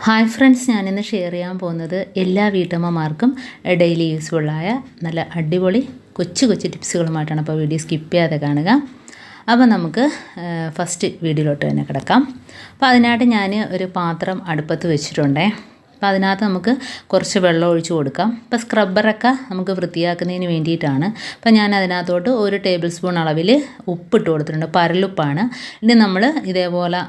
Hi friends, ഞാനിന്ന് share ചെയ്യാൻ പോകുന്നത് എല്ലാ വീട്ടമ്മമാർക്കും ഡെയിലി യൂസ്ഫുള്ളായ നല്ല അടിപൊളി കൊച്ചു കൊച്ചു ടിപ്സുകളുമായിട്ടാണ്. അപ്പോൾ വീഡിയോ സ്കിപ്പ് ചെയ്യാതെ കാണുക. അപ്പോൾ നമുക്ക് ഫസ്റ്റ് വീഡിയോയിലോട്ട് തന്നെ കിടക്കാം. അപ്പോൾ അതിനായിട്ട് ഞാൻ ഒരു പാത്രം അടുപ്പത്ത് വെച്ചിട്ടുണ്ടേ. അപ്പോൾ അതിനകത്ത് നമുക്ക് കുറച്ച് വെള്ളം ഒഴിച്ച് കൊടുക്കാം. ഇപ്പോൾ സ്ക്രബ്ബറൊക്കെ നമുക്ക് വൃത്തിയാക്കുന്നതിന് വേണ്ടിയിട്ടാണ്. അപ്പോൾ ഞാൻ അതിനകത്തോട്ട് 1 ടേബിൾ സ്പൂൺ അളവിൽ ഉപ്പിട്ട് കൊടുത്തിട്ടുണ്ട്. പരലുപ്പാണ്. ഇനി നമ്മൾ ഇതേപോലെ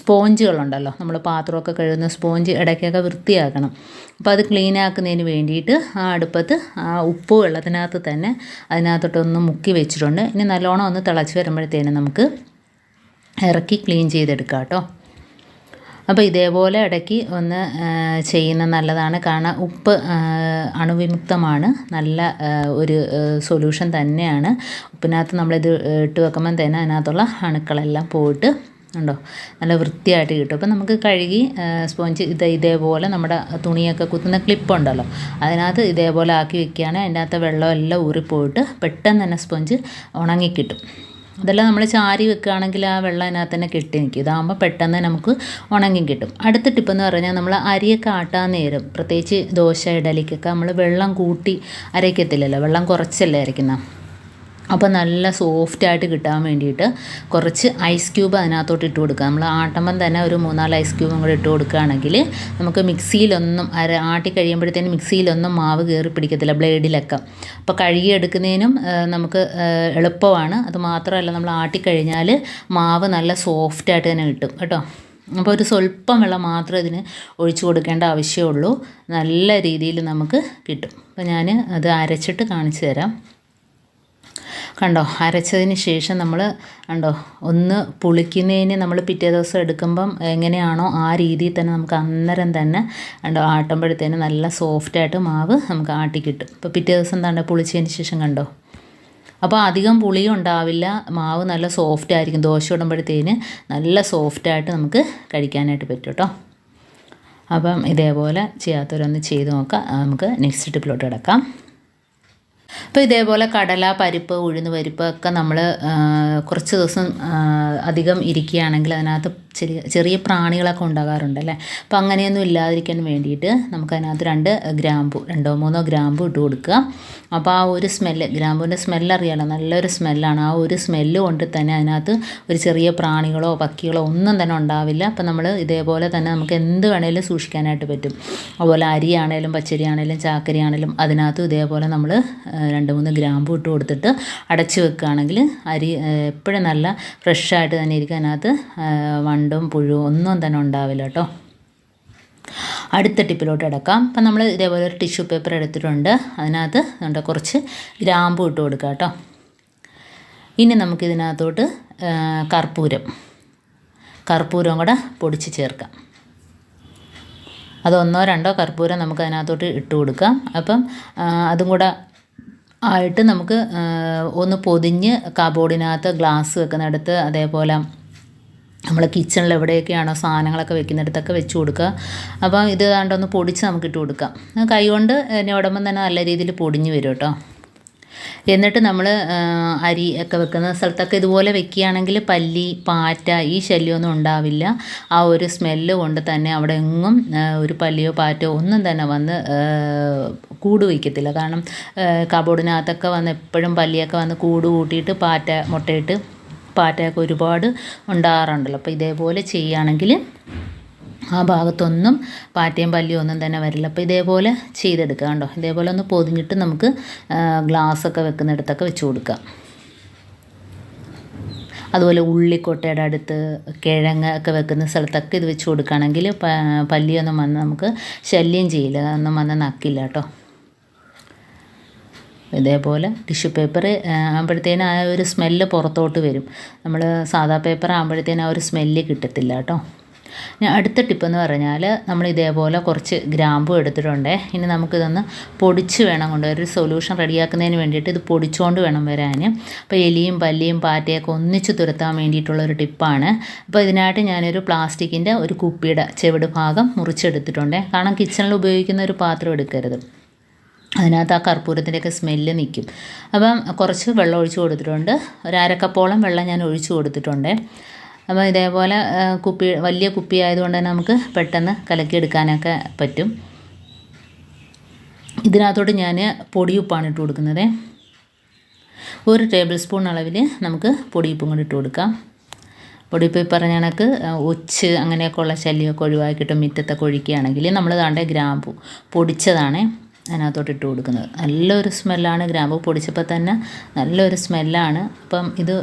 സ്പോഞ്ചുകളുണ്ടല്ലോ, നമ്മൾ പാത്രമൊക്കെ കഴുകുന്ന സ്പോഞ്ച് ഇടയ്ക്കൊക്കെ വൃത്തിയാക്കണം. അപ്പോൾ അത് ക്ലീൻ ആക്കുന്നതിന് വേണ്ടിയിട്ട് ആ അടുപ്പത്ത് ആ ഉപ്പ് വെള്ളത്തിനകത്ത് തന്നെ അതിനകത്തോട്ടൊന്ന് മുക്കി വെച്ചിട്ടുണ്ട്. ഇനി നല്ലോണം ഒന്ന് തിളച്ച് വരുമ്പോഴത്തേനും നമുക്ക് ഇറക്കി ക്ലീൻ ചെയ്തെടുക്കാം കേട്ടോ. അപ്പോൾ ഇതേപോലെ ഇടയ്ക്ക് ഒന്ന് ചെയ്യുന്നത് നല്ലതാണ്. കാരണം ഉപ്പ് അണുവിമുക്തമാണ്, നല്ല ഒരു സൊല്യൂഷൻ തന്നെയാണ്. ഉപ്പിനകത്ത് നമ്മളിത് ഇട്ട് വെക്കുമ്പം തന്നെ അതിനകത്തുള്ള അണുക്കളെല്ലാം പോയിട്ട് ഉണ്ടോ നല്ല വൃത്തിയായിട്ട് കിട്ടും. അപ്പോൾ നമുക്ക് കഴുകി സ്പോഞ്ച് ഇതേപോലെ നമ്മുടെ തുണിയൊക്കെ കുത്തുന്ന ക്ലിപ്പുണ്ടല്ലോ, അതിനകത്ത് ഇതേപോലെ ആക്കി വെക്കുകയാണെങ്കിൽ അതിൻ്റെ അകത്ത് വെള്ളമെല്ലാം ഊറിപ്പോയിട്ട് പെട്ടെന്ന് തന്നെ സ്പോഞ്ച് ഉണങ്ങിക്കിട്ടും. ഇതെല്ലാം നമ്മൾ ചാരി വെക്കുകയാണെങ്കിൽ ആ വെള്ളം അതിനകത്ത് തന്നെ കെട്ടി നിൽക്കും. ഇതാകുമ്പോൾ പെട്ടെന്ന് നമുക്ക് ഉണങ്ങി കിട്ടും. അടുത്ത ടിപ്പെന്ന് പറഞ്ഞാൽ നമ്മൾ അരിയൊക്കെ ആട്ടാൻ നേരം, പ്രത്യേകിച്ച് ദോശ ഇഡലിക്കൊക്കെ നമ്മൾ വെള്ളം കൂട്ടി അരയ്ക്കത്തില്ലല്ലോ, വെള്ളം കുറച്ചല്ലേ അരയ്ക്കുന്നത്. അപ്പോൾ നല്ല സോഫ്റ്റായിട്ട് കിട്ടാൻ വേണ്ടിയിട്ട് കുറച്ച് ഐസ് ക്യൂബ് അതിനകത്തോട്ട് ഇട്ട് കൊടുക്കുക. നമ്മൾ ആട്ടുമ്പം തന്നെ ഒരു 3-4 ഐസ് ക്യൂബും കൂടെ ഇട്ട് കൊടുക്കുകയാണെങ്കിൽ നമുക്ക് മിക്സിയിലൊന്നും ആട്ടി കഴിയുമ്പോഴത്തേനും മിക്സിയിലൊന്നും മാവ് കയറി പിടിക്കത്തില്ല, ബ്ലേഡിലൊക്കെ. അപ്പോൾ കഴുകിയെടുക്കുന്നതിനും നമുക്ക് എളുപ്പമാണ്. അത് മാത്രമല്ല, നമ്മൾ ആട്ടിക്കഴിഞ്ഞാൽ മാവ് നല്ല സോഫ്റ്റായിട്ട് തന്നെ കിട്ടും കേട്ടോ. അപ്പോൾ ഒരു സ്വല്പം വെള്ളം മാത്രം ഇതിന് ഒഴിച്ചു കൊടുക്കേണ്ട ആവശ്യമുള്ളൂ. നല്ല രീതിയിൽ നമുക്ക് കിട്ടും. അപ്പോൾ ഞാൻ അത് അരച്ചിട്ട് കാണിച്ചു തരാം. കണ്ടോ, അരച്ചതിന് ശേഷം നമ്മൾ കണ്ടോ ഒന്ന് പുളിക്കുന്നതിന് നമ്മൾ പിറ്റേ ദിവസം എടുക്കുമ്പം എങ്ങനെയാണോ ആ രീതിയിൽ തന്നെ നമുക്ക് അന്നേരം തന്നെ കണ്ടോ ആട്ടുമ്പോഴത്തേന് നല്ല സോഫ്റ്റായിട്ട് മാവ് നമുക്ക് ആട്ടി കിട്ടും. അപ്പോൾ പിറ്റേ ദിവസം എന്താണ്ട് പുളിച്ചതിന് ശേഷം കണ്ടോ, അപ്പോൾ അധികം പുളിയും ഉണ്ടാവില്ല, മാവ് നല്ല സോഫ്റ്റ് ആയിരിക്കും. ദോശ ഇടുമ്പോഴത്തേന് നല്ല സോഫ്റ്റായിട്ട് നമുക്ക് കഴിക്കാനായിട്ട് പറ്റും കേട്ടോ. അപ്പം ഇതേപോലെ ചെയ്യാത്തവരൊന്ന് ചെയ്ത് നോക്കാം. നമുക്ക് നെക്സ്റ്റ് ടിപ്പിലോട്ട് കിടക്കാം. അപ്പോൾ ഇതേപോലെ കടല, പരിപ്പ്, ഉഴുന്ന് പരിപ്പ് ഒക്കെ നമ്മൾ കുറച്ച് ദിവസം അധികം ഇരിക്കുകയാണെങ്കിൽ അതിനകത്ത് ചെറിയ പ്രാണികളൊക്കെ ഉണ്ടാകാറുണ്ടല്ലേ. അപ്പോൾ അങ്ങനെയൊന്നും ഇല്ലാതിരിക്കാൻ വേണ്ടിയിട്ട് നമുക്കതിനകത്ത് 2 ഗ്രാമ്പു 2-3 ഗ്രാമ്പു ഇട്ട് കൊടുക്കുക. അപ്പോൾ ആ ഒരു സ്മെല്ല്, ഗ്രാമ്പൂവിൻ്റെ സ്മെല്ലറിയാലോ, നല്ലൊരു സ്മെല്ലാണ്. ആ ഒരു സ്മെല്ല് കൊണ്ട് തന്നെ അതിനകത്ത് ഒരു ചെറിയ പ്രാണികളോ പക്കികളോ ഒന്നും തന്നെ ഉണ്ടാവില്ല. അപ്പോൾ നമ്മൾ ഇതേപോലെ തന്നെ നമുക്ക് എന്ത് വേണേലും സൂക്ഷിക്കാനായിട്ട് പറ്റും. അതുപോലെ അരിയാണേലും പച്ചരിയാണേലും ചാക്കരിയാണേലും അതിനകത്ത് ഇതേപോലെ നമ്മൾ 2-3 ഗ്രാമ്പു ഇട്ട് കൊടുത്തിട്ട് അടച്ച് വെക്കുകയാണെങ്കിൽ അരി എപ്പോഴും നല്ല ഫ്രഷായിട്ട് തന്നെ ഇരിക്കും. അതിനകത്ത് വണ്ടും പുഴുവും ഒന്നും തന്നെ ഉണ്ടാവില്ല കേട്ടോ. അടുത്ത ടിപ്പിലോട്ട് കിടക്കാം. അപ്പം നമ്മൾ ഇതേപോലെ ഒരു ടിഷ്യൂ പേപ്പർ എടുത്തിട്ടുണ്ട്. അതിനകത്ത് കുറച്ച് ഗ്രാമ്പു ഇട്ട് കൊടുക്കുക കേട്ടോ. ഇനി നമുക്കിതിനകത്തോട്ട് കർപ്പൂരം കൂടെ പൊടിച്ച് ചേർക്കാം. അത് 1-2 കർപ്പൂരം നമുക്ക് അതിനകത്തോട്ട് ഇട്ട് കൊടുക്കാം. അപ്പം അതും കൂടെ ആയിട്ട് നമുക്ക് ഒന്ന് പൊതിഞ്ഞ് കബോർഡിനകത്ത് ഗ്ലാസ് വെക്കുന്നിടത്ത്, അതേപോലെ നമ്മൾ കിച്ചണിൽ എവിടെയൊക്കെയാണോ സാധനങ്ങളൊക്കെ വെക്കുന്നിടത്തൊക്കെ വെച്ച് കൊടുക്കുക. അപ്പം ഇത് ഏതാണ്ടൊന്ന് പൊടിച്ച് നമുക്ക് ഇട്ട് കൊടുക്കാം. കൈ കൊണ്ട് ഉടമ്പം തന്നെ നല്ല രീതിയിൽ പൊടിഞ്ഞ് വരും കേട്ടോ. എന്നിട്ട് നമ്മൾ അരി ഒക്കെ വെക്കുന്ന സ്ഥലത്തൊക്കെ ഇതുപോലെ വെക്കുകയാണെങ്കിൽ പല്ലി, പാറ്റ ഈ ശല്യമൊന്നും ഉണ്ടാവില്ല. ആ ഒരു സ്മെല്ല് കൊണ്ട് തന്നെ അവിടെ എങ്ങും ഒരു പല്ലിയോ പാറ്റയോ ഒന്നും തന്നെ വന്ന് കൂട് വയ്ക്കത്തില്ല. കാരണം കബോർഡിനകത്തൊക്കെ വന്ന് എപ്പോഴും പല്ലിയൊക്കെ വന്ന് കൂട് കൂട്ടിയിട്ട് മുട്ടയിട്ട് പാറ്റയൊക്കെ ഒരുപാട് ഉണ്ടാകാറുണ്ടല്ലോ. അപ്പോൾ ഇതേപോലെ ചെയ്യുകയാണെങ്കിൽ ആ ഭാഗത്തൊന്നും പാറ്റയും പല്ലിയും ഒന്നും തന്നെ വരില്ല. അപ്പോൾ ഇതേപോലെ ചെയ്തെടുക്കുക കണ്ടോ. ഇതേപോലെ ഒന്ന് പൊതിഞ്ഞിട്ട് നമുക്ക് ഗ്ലാസ്സൊക്കെ വെക്കുന്നിടത്തൊക്കെ വെച്ച് കൊടുക്കാം. അതുപോലെ ഉള്ളിക്കൊട്ടയുടെ അടുത്ത്, കിഴങ്ങ് ഒക്കെ വെക്കുന്ന സ്ഥലത്തൊക്കെ ഇത് വെച്ച് കൊടുക്കുകയാണെങ്കിൽ പല്ലിയൊന്നും വന്ന് നമുക്ക് ശല്യം ചെയ്യില്ല, അതൊന്നും വന്ന് നക്കില്ല കേട്ടോ. ഇതേപോലെ ടിഷ്യൂ പേപ്പർ ആകുമ്പോഴത്തേനും ആ ഒരു സ്മെല്ല് പുറത്തോട്ട് വരും. നമ്മൾ സാധാ പേപ്പർ ആകുമ്പോഴത്തേനും ആ ഒരു സ്മെല്ല് കിട്ടത്തില്ല കേട്ടോ. അടുത്ത ടിപ്പെന്ന് പറഞ്ഞാൽ നമ്മൾ ഇതേപോലെ കുറച്ച് ഗ്രാമ്പു എടുത്തിട്ടുണ്ട്. ഇനി നമുക്കിതൊന്ന് പൊടിച്ച് വേണം കൊണ്ടുവരാൻ. ഒരു സൊല്യൂഷൻ റെഡിയാക്കുന്നതിന് വേണ്ടിയിട്ട് ഇത് പൊടിച്ചുകൊണ്ട് വേണം വരാൻ. അപ്പോൾ എലിയും പല്ലിയും പാറ്റയൊക്കെ ഒന്നിച്ച് തുരത്താൻ വേണ്ടിയിട്ടുള്ളൊരു ടിപ്പാണ്. അപ്പോൾ ഇതിനായിട്ട് ഞാനൊരു പ്ലാസ്റ്റിക്കിൻ്റെ ഒരു കുപ്പിയുടെ ചെവിട് ഭാഗം മുറിച്ചെടുത്തിട്ടുണ്ട്. കാരണം കിച്ചണിൽ ഉപയോഗിക്കുന്ന ഒരു പാത്രം എടുക്കരുത്, അതിനകത്ത് ആ കർപ്പൂരത്തിൻ്റെയൊക്കെ സ്മെല്ല് നിൽക്കും. അപ്പം കുറച്ച് വെള്ളം ഒഴിച്ച് കൊടുത്തിട്ടുണ്ട്. 1/2 കപ്പോളം വെള്ളം ഞാൻ ഒഴിച്ച് കൊടുത്തിട്ടുണ്ട്. അപ്പോൾ ഇതേപോലെ വലിയ കുപ്പി ആയതുകൊണ്ട് തന്നെ നമുക്ക് പെട്ടെന്ന് കലക്കിയെടുക്കാനൊക്കെ പറ്റും. ഇതിനകത്തോട്ട് ഞാൻ പൊടിയുപ്പാണ് ഇട്ട് കൊടുക്കുന്നത്. 1 ടേബിൾ സ്പൂൺ അളവിൽ നമുക്ക് പൊടിയുപ്പും കൂടി ഇട്ട് കൊടുക്കാം. പൊടിയുപ്പ് ഈ പറഞ്ഞ കണക്ക് ഒച്ച് അങ്ങനെയൊക്കെയുള്ള ശല്യമൊക്കെ ഒഴിവാക്കിയിട്ട് മുറ്റത്തൊക്കെ ഒഴിക്കുകയാണെങ്കിൽ നമ്മൾ താണ്ടെ ഗ്രാമ്പു പൊടിച്ചതാണ് അതിനകത്തോട്ട് ഇട്ട് കൊടുക്കുന്നത്. നല്ലൊരു സ്മെല്ലാണ്, ഗ്രാമ്പു പൊടിച്ചപ്പോൾ തന്നെ നല്ലൊരു സ്മെല്ലാണ്. അപ്പം ഇത്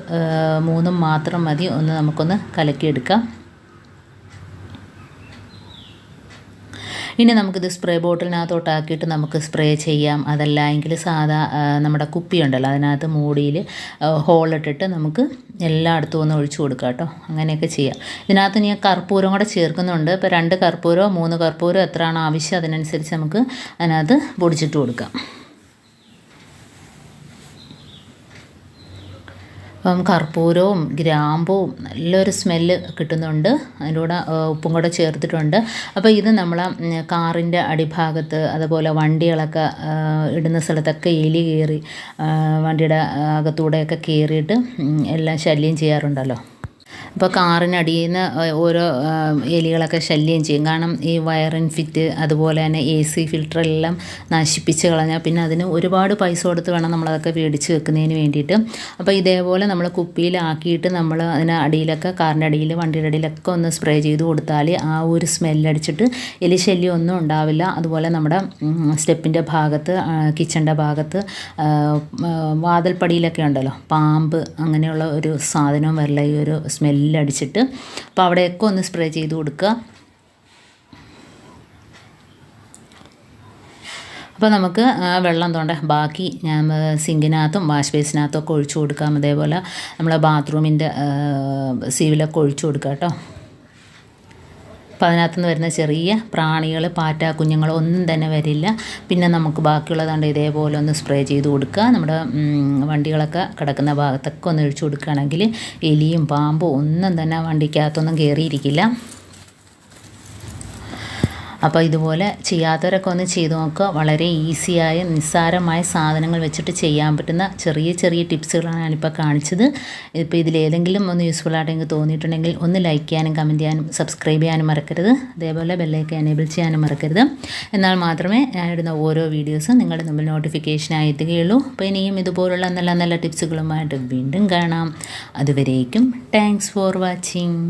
3 മാത്രം മതി. നമുക്കൊന്ന് കലക്കിയെടുക്കാം. ഇനി നമുക്കിത് സ്പ്രേ ബോട്ടിലിനകത്തോട്ടാക്കിയിട്ട് നമുക്ക് സ്പ്രേ ചെയ്യാം. അതല്ല എങ്കിൽ സാധാ നമ്മുടെ കുപ്പിയുണ്ടല്ലോ അതിനകത്ത് മൂടിയിൽ ഹോളിട്ടിട്ട് നമുക്ക് എല്ലായിടത്തും ഒന്ന് ഒഴിച്ചു കൊടുക്കാം കേട്ടോ. അങ്ങനെയൊക്കെ ചെയ്യാം. ഇതിനകത്ത് ഞാൻ കർപ്പൂരം കൂടെ ചേർക്കുന്നുണ്ട്. ഇപ്പോൾ 2 കർപ്പൂരമോ 3 കർപ്പൂരമോ എത്രയാണോ ആവശ്യം അതിനനുസരിച്ച് നമുക്ക് അതിനകത്ത് പൊടിച്ചിട്ട് കൊടുക്കാം. അപ്പം കർപ്പൂരവും ഗ്രാമ്പും നല്ലൊരു സ്മെല്ല് കിട്ടുന്നുണ്ട്. അതിൻ്റെ കൂടെ ഉപ്പും കൂടെ ചേർത്തിട്ടുണ്ട്. അപ്പോൾ ഇത് നമ്മൾ കാറിൻ്റെ അടിഭാഗത്ത് അതുപോലെ വണ്ടികളൊക്കെ ഇടുന്ന സ്ഥലത്തൊക്കെ എലി കയറി വണ്ടിയുടെ അകത്തൂടെയൊക്കെ കയറിയിട്ട് എല്ലാം ശല്യം ചെയ്യാറുണ്ടല്ലോ. അപ്പോൾ കാറിനടിയിൽ നിന്ന് ഓരോ എലികളൊക്കെ ശല്യം ചെയ്യും. കാരണം ഈ വയറിൻ ഫിറ്റ് അതുപോലെ തന്നെ AC ഫിൽറ്ററെല്ലാം നശിപ്പിച്ച് കളഞ്ഞാൽ പിന്നെ അതിന് ഒരുപാട് പൈസ കൊടുത്ത് വേണം നമ്മളതൊക്കെ മേടിച്ച് വെക്കുന്നതിന് വേണ്ടിയിട്ട്. അപ്പോൾ ഇതേപോലെ നമ്മൾ കുപ്പിയിലാക്കിയിട്ട് നമ്മൾ അതിന് അടിയിലൊക്കെ കാറിൻ്റെ അടിയിൽ വണ്ടിയുടെ അടിയിലൊക്കെ ഒന്ന് സ്പ്രേ ചെയ്ത് കൊടുത്താൽ ആ ഒരു സ്മെല്ലടിച്ചിട്ട് എലി ശല്യം ഒന്നും ഉണ്ടാവില്ല. അതുപോലെ നമ്മുടെ സ്റ്റെപ്പിൻ്റെ ഭാഗത്ത് കിച്ചണിൻ്റെ ഭാഗത്ത് വാതിൽപ്പടിയിലൊക്കെ ഉണ്ടല്ലോ പാമ്പ് അങ്ങനെയുള്ള ഒരു സാധനവും വരില്ല ഈ ഒരു സ്മെല്ലടിച്ചിട്ട്. അപ്പോൾ അവിടെയൊക്കെ ഒന്ന് സ്പ്രേ ചെയ്ത് കൊടുക്കുക. അപ്പോൾ നമുക്ക് വെള്ളം തോണ്ട ബാക്കി ഞാൻ സിങ്കിനകത്തും വാഷ് ബേസിനകത്തും ഒക്കെ ഒഴിച്ചു കൊടുക്കാം. അതേപോലെ നമ്മൾ ബാത്റൂമിൻ്റെ സീവിലൊക്കെ ഒഴിച്ചു കൊടുക്കാം കേട്ടോ. അപ്പോൾ അതിനകത്തുനിന്ന് വരുന്ന ചെറിയ പ്രാണികൾ പാറ്റ കുഞ്ഞുങ്ങൾ ഒന്നും തന്നെ വരില്ല. പിന്നെ നമുക്ക് ബാക്കിയുള്ളതാണ്ട് ഇതേപോലെ ഒന്ന് സ്പ്രേ ചെയ്ത് കൊടുക്കുക. നമ്മുടെ വണ്ടികളൊക്കെ കിടക്കുന്ന ഭാഗത്തൊക്കെ ഒന്ന് ഒഴിച്ചു കൊടുക്കുകയാണെങ്കിൽ എലിയും പാമ്പും ഒന്നും തന്നെ വണ്ടിക്കകത്തൊന്നും കയറിയിരിക്കില്ല. അപ്പോൾ ഇതുപോലെ ചെയ്യാത്തവരൊക്കെ ഒന്ന് ചെയ്ത് നോക്കുക. വളരെ ഈസിയായ നിസ്സാരമായ സാധനങ്ങൾ വെച്ചിട്ട് ചെയ്യാൻ പറ്റുന്ന ചെറിയ ചെറിയ ടിപ്സുകളാണ് ഞാനിപ്പോൾ കാണിച്ചത്. ഇപ്പോൾ ഇതിലേതെങ്കിലും ഒന്ന് യൂസ്ഫുൾ ആയിട്ട് എനിക്ക് തോന്നിയിട്ടുണ്ടെങ്കിൽ ഒന്ന് ലൈക്ക് ചെയ്യാനും കമൻറ്റ് ചെയ്യാനും സബ്സ്ക്രൈബ് ചെയ്യാനും മറക്കരുത്. അതേപോലെ ബെല്ലൈക്കൻ എനേബിൾ ചെയ്യാനും മറക്കരുത്. എന്നാൽ മാത്രമേ ഞാനിടുന്ന ഓരോ വീഡിയോസും നിങ്ങളുടെ മുമ്പിൽ നോട്ടിഫിക്കേഷനായി എത്തുകയുള്ളൂ. അപ്പോൾ ഇനിയും ഇതുപോലുള്ള നല്ല നല്ല ടിപ്സുകളുമായിട്ട് വീണ്ടും കാണാം. അതുവരേക്കും താങ്ക്സ് ഫോർ വാച്ചിങ്.